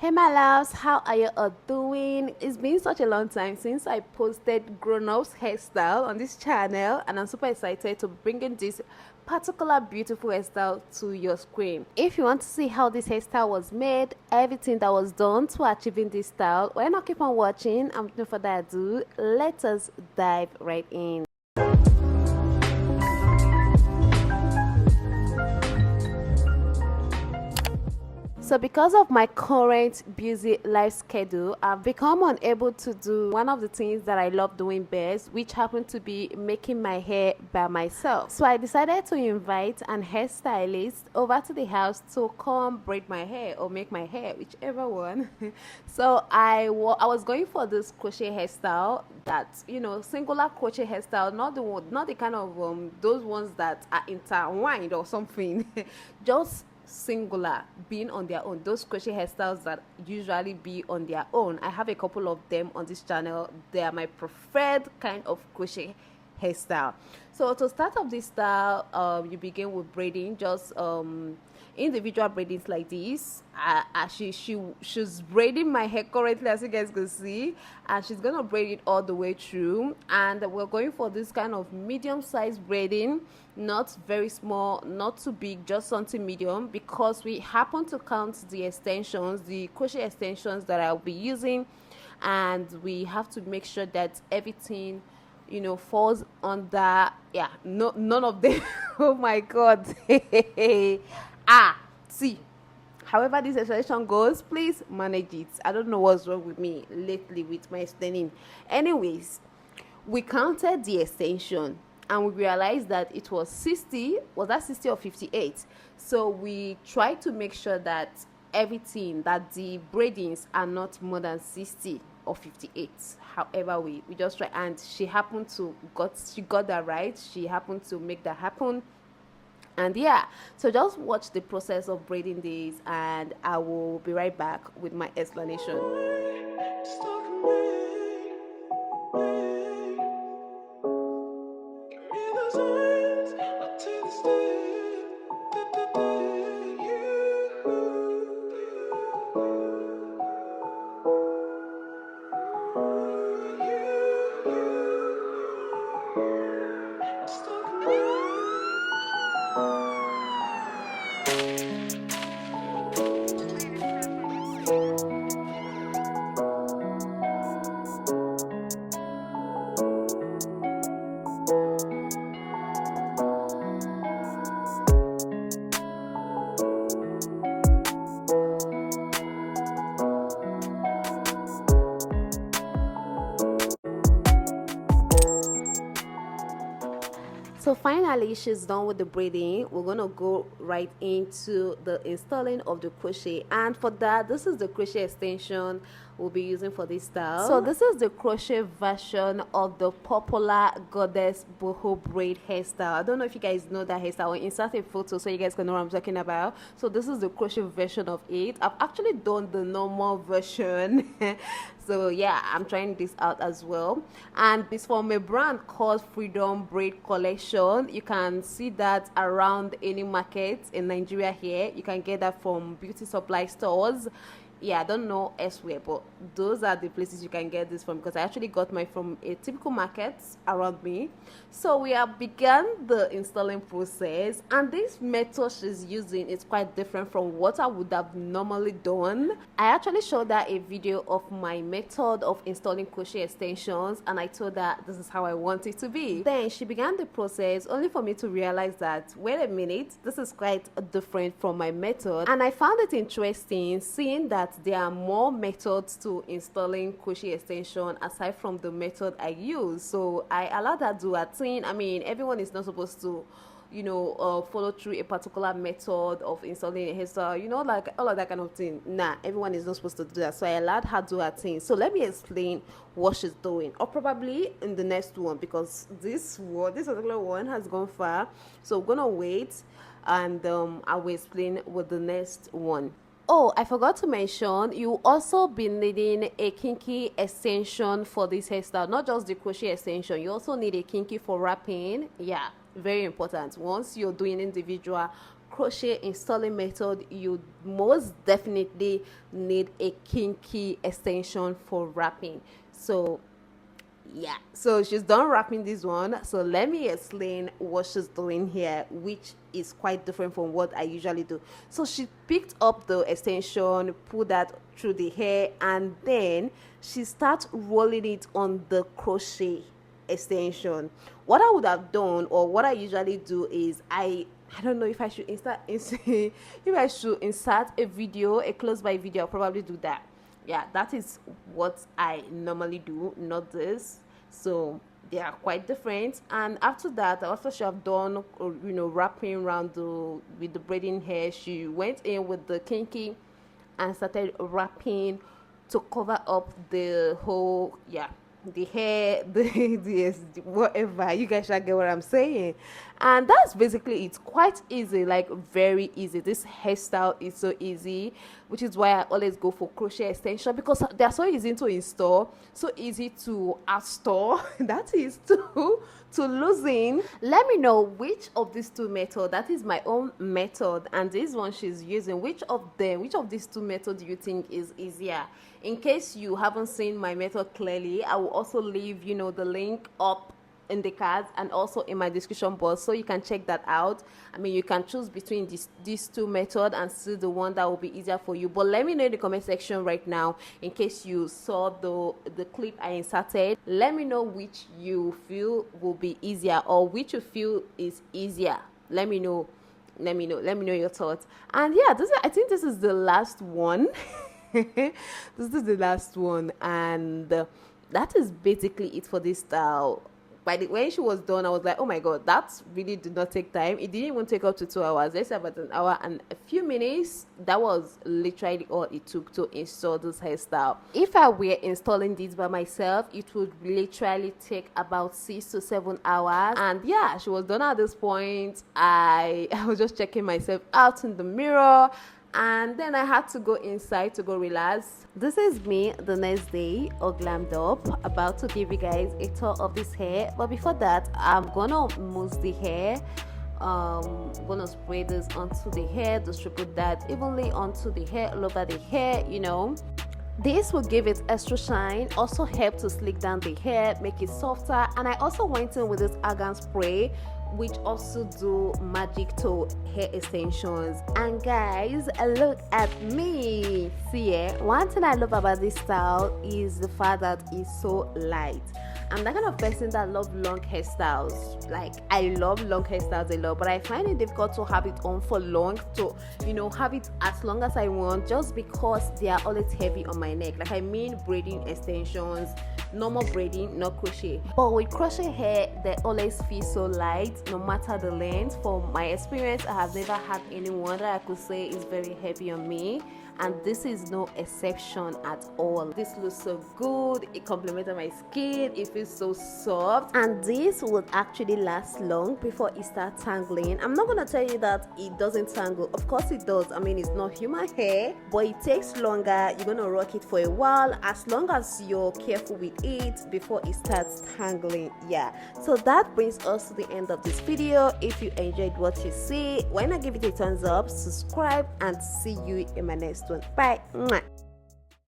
Hey my loves, how are you all doing? It's been such a long time since I posted grown-ups hairstyle on this channel, and I'm super excited to bring in this particular beautiful hairstyle to your screen. If you want to see how this hairstyle was made, everything that was done to achieving this style, why not keep on watching? And without further ado, let us dive right in. So because of my current busy life schedule, I've become unable to do one of the things that I love doing best, which happened to be making my hair by myself. So I decided to invite an hairstylist over to the house to come braid my hair or make my hair, whichever one. So I was going for this crochet hairstyle, that, you know, singular crochet hairstyle, not the kind of those ones that are intertwined or something. Just singular, being on their own, those crochet hairstyles that usually be on their own. I have a couple of them on this channel. They are my preferred kind of crochet hairstyle. So to start off this style, you begin with braiding, just individual braidings like this. She's braiding my hair currently, as you guys can see, and she's gonna braid it all the way through. And we're going for this kind of medium-sized braiding, not very small, not too big, just something medium, because we happen to count the extensions, the crochet extensions that I'll be using, and we have to make sure that everything, you know, falls under, yeah, none of them. Oh my god. See, however this extension goes, please manage it. I don't know what's wrong with me lately with my extending. Anyways, we counted the extension and we realized that it was 60. Was that 60 or 58? So we tried to make sure that everything, that the braidings are not more than 60 or 58. However, we just try, and she got that right. She happened to make that happen. And yeah, so just watch the process of braiding these, and I will be right back with my explanation. So finally, she's done with the braiding. We're gonna go right into the installing of the crochet, and for that, this is the crochet extension we'll be using for this style. So this is the crochet version of the popular goddess boho braid hairstyle. I don't know if you guys know that hairstyle. I'll insert a photo so you guys can know what I'm talking about. So this is the crochet version of it. I've actually done the normal version. So yeah, I'm trying this out as well, and it's from a brand called Freedom Braid Collection. You can see that around any market in Nigeria here. You can get that from beauty supply stores. Yeah, I don't know elsewhere, but those are the places you can get this from, because I actually got mine from a typical market around me. So we have begun the installing process, and this method she's using is quite different from what I would have normally done. I actually showed her a video of my method of installing crochet extensions, and I told her this is how I want it to be. Then she began the process, only for me to realize that, wait a minute, this is quite different from my method. And I found it interesting seeing that there are more methods to installing crochet extension aside from the method I use. So I allowed her to do her thing. I mean, everyone is not supposed to, you know, follow through a particular method of installing a hairstyle, you know, like all of that kind of thing. Nah, everyone is not supposed to do that. So I allowed her to do her thing. So let me explain what she's doing, or probably in the next one, because this particular one has gone far. So we're gonna wait, and I will explain with the next one. Oh, I forgot to mention, you also be needing a kinky extension for this hairstyle. Not just the crochet extension, you also need a kinky for wrapping. Yeah, very important. Once you're doing individual crochet installing method, you most definitely need a kinky extension for wrapping. So yeah, so she's done wrapping this one, so let me explain what she's doing here, which is quite different from what I usually do. So she picked up the extension, put that through the hair, and then she starts rolling it on the crochet extension. What I would have done, or what I usually do, is I don't know if I should if I should insert a video, a close by video. I'll probably do that. Yeah, that is what I normally do, not this. So they are quite different. And after that, after she have done wrapping around with the braiding hair, she went in with the kinky and started wrapping to cover up the whole, the hair, the whatever. You guys should get what I'm saying. And that's basically it. Quite easy, like very easy. This hairstyle is so easy, which is why I always go for crochet extension, because they're so easy to install, so easy to store. That is to loosen. Let me know which of these two methods, that is my own method and this one she's using, which of these two methods do you think is easier? In case you haven't seen my method clearly, I will also leave the link up in the cards and also in my description box, so you can check that out. I mean, you can choose between these two methods and see the one that will be easier for you. But let me know in the comment section right now, in case you saw the clip I inserted. Let me know which you feel will be easier, or which you feel is easier. Let me know your thoughts. And yeah, I think this is the last one. This is the last one, and that is basically it for this style. When she was done, I was like, oh my god, that really did not take time. It didn't even take up to 2 hours. Let's say about an hour and a few minutes. That was literally all it took to install this hairstyle. If I were installing this by myself, it would literally take about 6 to 7 hours. And yeah, she was done at this point. I was just checking myself out in the mirror, and then I had to go inside to go relax. This is me the next day, all glammed up, about to give you guys a tour of this hair. But before that, I'm gonna mousse the hair. Gonna spray this onto the hair, distribute that evenly onto the hair, all over the hair. This will give it extra shine, also help to slick down the hair, make it softer. And I also went in with this argan spray, which also do magic to hair extensions. And guys, look at me. See, one thing I love about this style is the fact that it's so light. I'm that kind of person that love long hairstyles. Like, I love long hairstyles a lot, but I find it difficult to have it on for long, to have it as long as I want, just because they are always heavy on my neck. Like, I mean braiding extensions, normal braiding, not crochet. But with crochet hair, they always feel so light, no matter the length. From my experience, I have never had anyone that I could say is very heavy on me, and this is no exception at all. This looks so good, it complemented my skin, it feels so soft, and this would actually last long before it starts tangling. I'm not gonna tell you that it doesn't tangle. Of course it does. I mean, it's not human hair, but it takes longer. You're gonna rock it for a while, as long as you're careful with it before it starts tangling. Yeah, so that brings us to the end of this video. If you enjoyed what you see, why not give it a thumbs up, subscribe, and see you in my next one. Bye. Mwah.